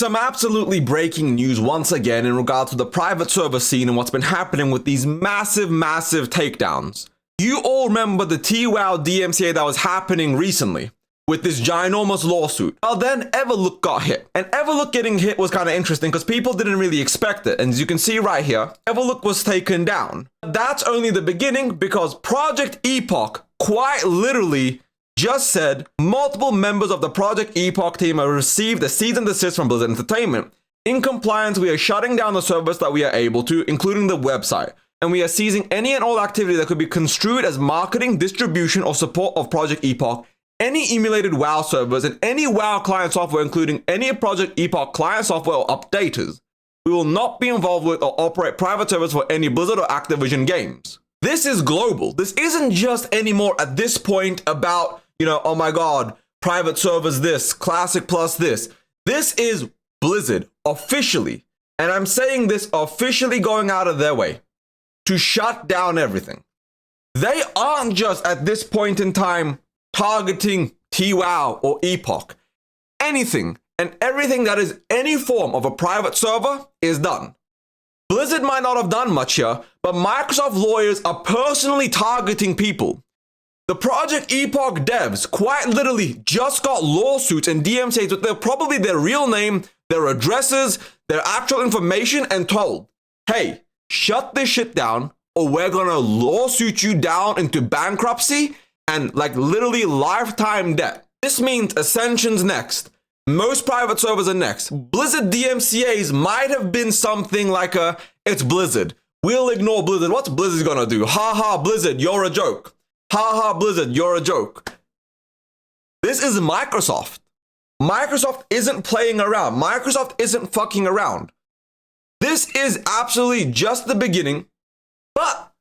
Some absolutely breaking news once again in regard to the private server scene and what's been happening with these massive takedowns. You all remember the TWOW DMCA that was happening recently with this ginormous lawsuit. Well, then Epoch got hit. And Epoch getting hit was kind of interesting because people didn't really expect it. And as you can see right here, Epoch was taken down. That's only the beginning because Project Epoch quite literally just said multiple members of the Project Epoch team have received a cease and desist from Blizzard Entertainment. In compliance, we are shutting down the service that we are able to, including the website, and we are seizing any and all activity that could be construed as marketing, distribution, or support of Project Epoch, any emulated WoW servers, and any WoW client software, including any Project Epoch client software or updaters. We will not be involved with or operate private servers for any Blizzard or Activision games. This is global. This isn't just anymore at this point about, oh my god, private servers this, Classic Plus this. This is Blizzard officially, and I'm saying this officially going out of their way to shut down everything. They aren't just at this point in time targeting TWOW or Epoch. Anything and everything that is any form of a private server is done. Blizzard might not have done much here, but Microsoft lawyers are personally targeting people. The Project Epoch devs quite literally just got lawsuits and DMCAs with probably their real name, their addresses, their actual information, and told, hey, shut this shit down or we're gonna lawsuit you down into bankruptcy and literally lifetime debt. This means Ascension's next. Most private servers are next. Blizzard DMCAs might have been something like it's Blizzard. We'll ignore Blizzard. What's Blizzard gonna do? Ha ha, Blizzard, you're a joke. Ha ha, Blizzard, you're a joke. This is Microsoft. Microsoft isn't playing around. Microsoft isn't fucking around. This is absolutely just the beginning, but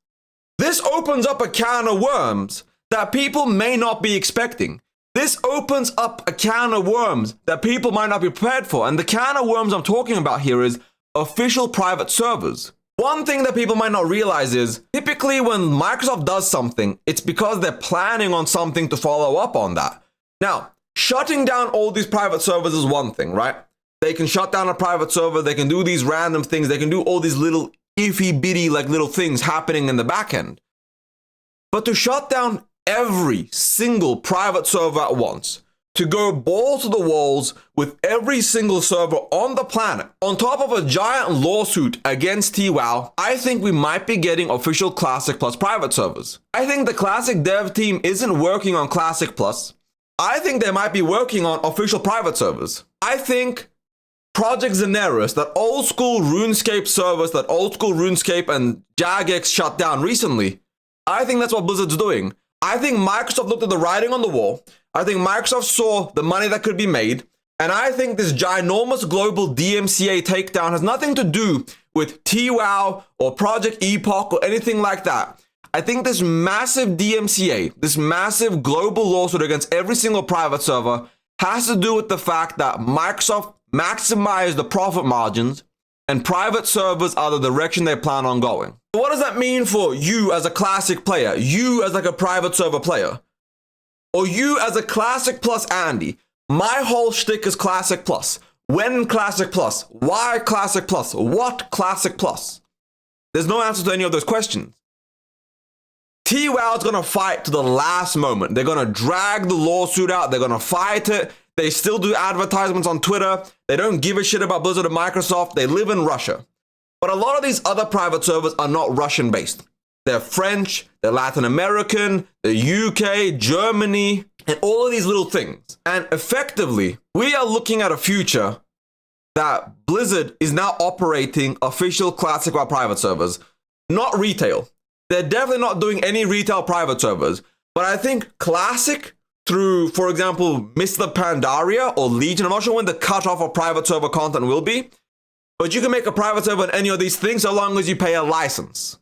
this opens up a can of worms that people may not be expecting. This opens up a can of worms that people might not be prepared for. And the can of worms I'm talking about here is official private servers. One thing that people might not realize is typically when Microsoft does something, it's because they're planning on something to follow up on that. Now, shutting down all these private servers is one thing, right? They can shut down a private server. They can do these random things. They can do all these little iffy bitty little things happening in the back end. But to shut down every single private server at once, to go balls to the walls with every single server on the planet, on top of a giant lawsuit against TWOW, I think we might be getting official Classic Plus private servers. I think the Classic dev team isn't working on Classic Plus. I think they might be working on official private servers. I think Project Zeneris, that old school RuneScape service, that old school RuneScape and Jagex shut down recently, I think that's what Blizzard's doing. I think Microsoft looked at the writing on the wall. I think Microsoft saw the money that could be made. And I think this ginormous global DMCA takedown has nothing to do with TWOW or Project Epoch or anything like that. I think this massive DMCA, this massive global lawsuit against every single private server has to do with the fact that Microsoft maximized the profit margins and private servers are the direction they plan on going. What does that mean for you as a Classic player? You as a private server player? Or you as a Classic Plus Andy? My whole shtick is Classic Plus. When Classic Plus? Why Classic Plus? What Classic Plus? There's no answer to any of those questions. TWOW is gonna fight to the last moment. They're gonna drag the lawsuit out. They're gonna fight it. They still do advertisements on Twitter. They don't give a shit about Blizzard or Microsoft. They live in Russia. But a lot of these other private servers are not Russian based. They're French, they're Latin American, they're UK, Germany, and all of these little things. And effectively, we are looking at a future that Blizzard is now operating official Classic WoW private servers, not retail. They're definitely not doing any retail private servers. But I think Classic through, for example, Mr. Pandaria or Legion, I'm not sure when the cutoff of private server content will be, but you can make a private server on any of these things so long as you pay a license.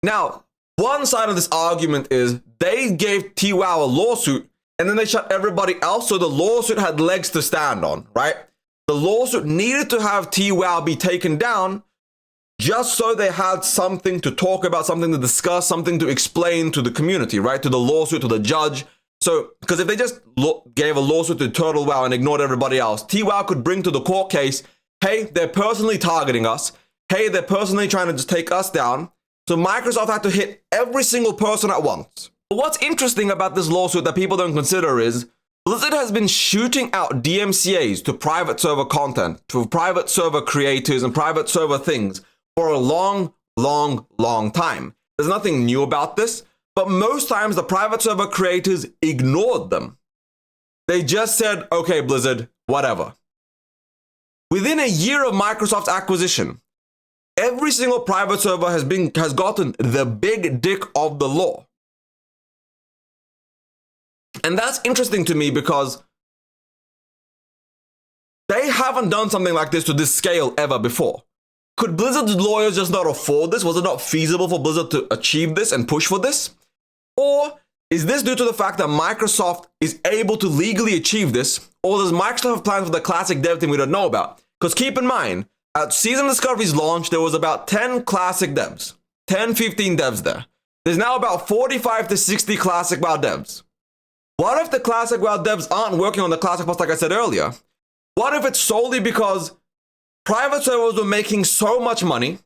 Now, one side of this argument is they gave TWOW a lawsuit and then they shut everybody else, so the lawsuit had legs to stand on, right? The lawsuit needed to have TWOW be taken down just so they had something to talk about, something to discuss, something to explain to the community, right? To the lawsuit, to the judge, So, because if they just gave a lawsuit to Turtle Wow and ignored everybody else, TWOW could bring to the court case, hey, they're personally targeting us. Hey, they're personally trying to just take us down. So Microsoft had to hit every single person at once. But what's interesting about this lawsuit that people don't consider is Blizzard has been shooting out DMCAs to private server content, to private server creators and private server things for a long time. There's nothing new about this, but most times the private server creators ignored them. They just said, okay, Blizzard, whatever. Within a year of Microsoft's acquisition, every single private server has gotten the big dick of the law. And that's interesting to me because they haven't done something like this to this scale ever before. Could Blizzard's lawyers just not afford this? Was it not feasible for Blizzard to achieve this and push for this? Or is this due to the fact that Microsoft is able to legally achieve this? Or does Microsoft have plans for the classic dev team we don't know about? Because keep in mind, at Season Discovery's launch, there was about 10 classic devs. 10, 15 devs there. There's now about 45 to 60 classic WoW devs. What if the classic WoW devs aren't working on the classic plus like I said earlier? What if it's solely because private servers were making so much money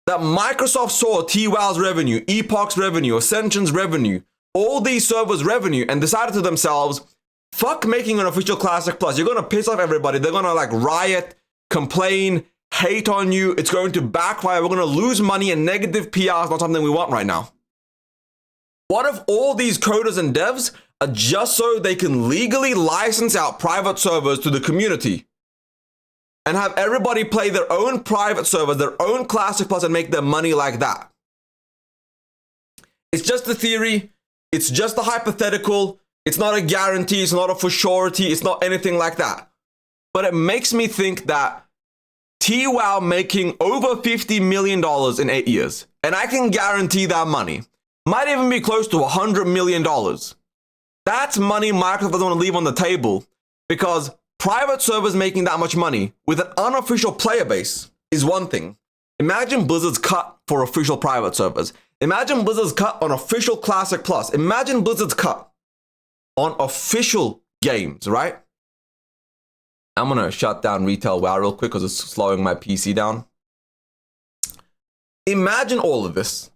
that Microsoft saw TWOW's revenue, Epoch's revenue, Ascension's revenue, all these servers' revenue, and decided to themselves, fuck making an official Classic Plus. You're going to piss off everybody. They're going to like riot, complain, hate on you. It's going to backfire. We're going to lose money, and negative PR is not something we want right now. What if all these coders and devs are just so they can legally license out private servers to the community and have everybody play their own private servers, their own Classic Plus, and make their money like that? It's just a theory. It's just a hypothetical. It's not a guarantee. It's not a for surety. It's not anything like that. But it makes me think that TWOW making over $50 million in 8 years, and I can guarantee that money might even be close to $100 million. That's money Microsoft doesn't want to leave on the table, because private servers making that much money with an unofficial player base is one thing. Imagine Blizzard's cut for official private servers. Imagine Blizzard's cut on official Classic Plus. Imagine Blizzard's cut on official games, right? I'm going to shut down Retail WoW real quick because it's slowing my PC down. Imagine all of this.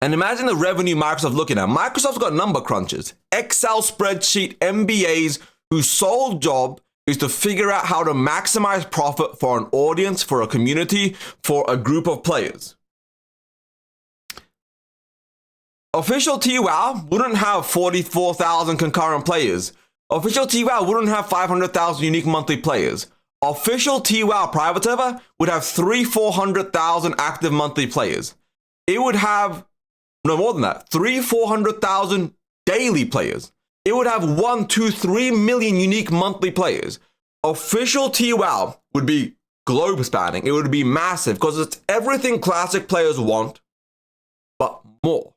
And imagine the revenue Microsoft's looking at. Microsoft's got number crunchers, Excel spreadsheet, MBAs, whose sole job is to figure out how to maximize profit for an audience, for a community, for a group of players. Official TWOW wouldn't have 44,000 concurrent players. Official TWOW wouldn't have 500,000 unique monthly players. Official TWOW private server would have 300,000-400,000 active monthly players. It would have, no more than that, 300,000-400,000 daily players. It would have 1, 2, 3 million unique monthly players. Official TWOW would be globe spanning. It would be massive because it's everything classic players want, but more.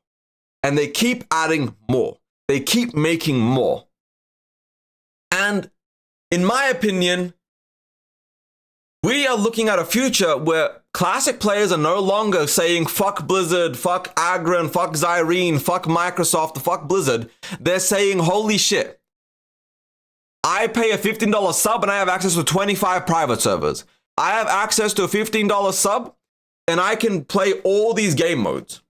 And they keep adding more. They keep making more. And in my opinion, we are looking at a future where classic players are no longer saying fuck Blizzard, fuck Agron, fuck Zyrene, fuck Microsoft, fuck Blizzard. They're saying, holy shit, I pay a $15 sub and I have access to 25 private servers. I have access to a $15 sub and I can play all these game modes.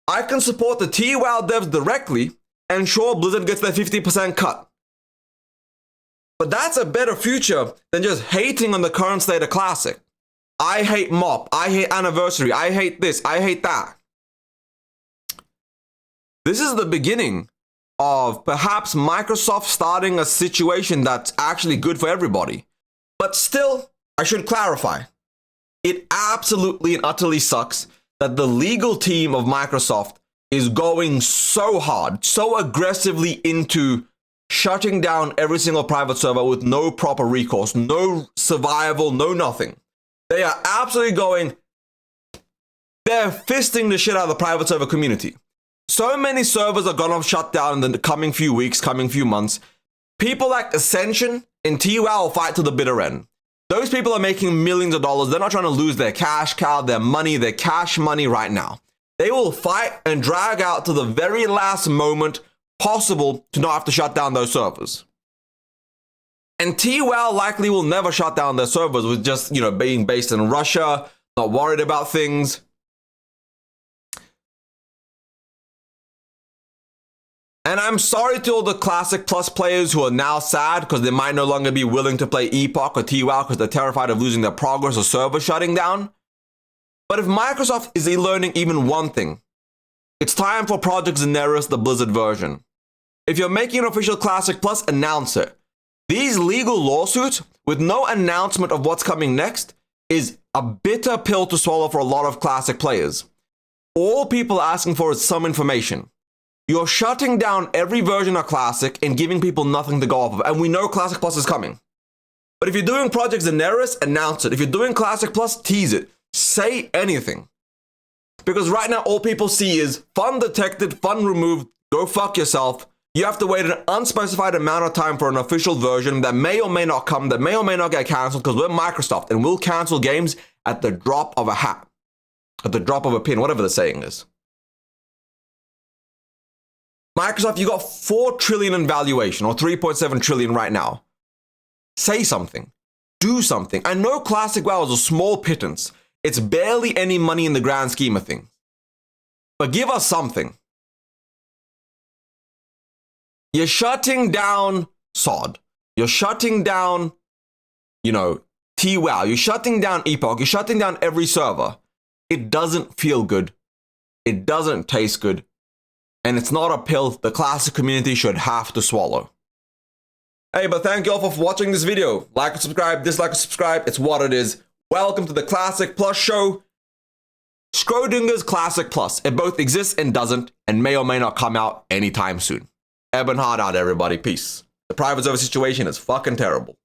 I can support the TWOW devs directly and sure, Blizzard gets their 50% cut. But that's a better future than just hating on the current state of Classic. I hate MOP, I hate Anniversary, I hate this, I hate that. This is the beginning of perhaps Microsoft starting a situation that's actually good for everybody. But still, I should clarify, it absolutely and utterly sucks that the legal team of Microsoft is going so hard, so aggressively into shutting down every single private server with no proper recourse, no survival, no nothing. They are absolutely going, they're fisting the shit out of the private server community. So many servers are gonna shut down in the coming few weeks, coming few months. People like Ascension and TWOW will fight to the bitter end. Those people are making millions of dollars. They're not trying to lose their cash cow, their money, their cash money right now. They will fight and drag out to the very last moment possible to not have to shut down those servers. And TWOW likely will never shut down their servers with just, being based in Russia, not worried about things. And I'm sorry to all the Classic Plus players who are now sad because they might no longer be willing to play Epoch or TWOW because they're terrified of losing their progress or server shutting down. But if Microsoft is learning even one thing, it's time for Project Zeneris, the Blizzard version. If you're making an official Classic Plus, announce it. These legal lawsuits with no announcement of what's coming next is a bitter pill to swallow for a lot of Classic players. All people are asking for is some information. You're shutting down every version of Classic and giving people nothing to go off of. And we know Classic Plus is coming. But if you're doing Project Zeneris, announce it. If you're doing Classic Plus, tease it. Say anything. Because right now, all people see is fun detected, fun removed, go fuck yourself. You have to wait an unspecified amount of time for an official version that may or may not come, that may or may not get cancelled, because we're Microsoft and we'll cancel games at the drop of a hat. At the drop of a pin, whatever the saying is. Microsoft, you got 4 trillion in valuation, or 3.7 trillion right now. Say something. Do something. I know Classic WoW is a small pittance. It's barely any money in the grand scheme of things. But give us something. You're shutting down SOD. You're shutting down, TWOW. You're shutting down Epoch. You're shutting down every server. It doesn't feel good. It doesn't taste good. And it's not a pill the Classic community should have to swallow. Hey, but thank you all for watching this video. Like and subscribe, dislike and subscribe. It's what it is. Welcome to the Classic Plus show. Schrodinger's Classic Plus. It both exists and doesn't, and may or may not come out anytime soon. Ebonhard out, everybody. Peace. The private server situation is fucking terrible.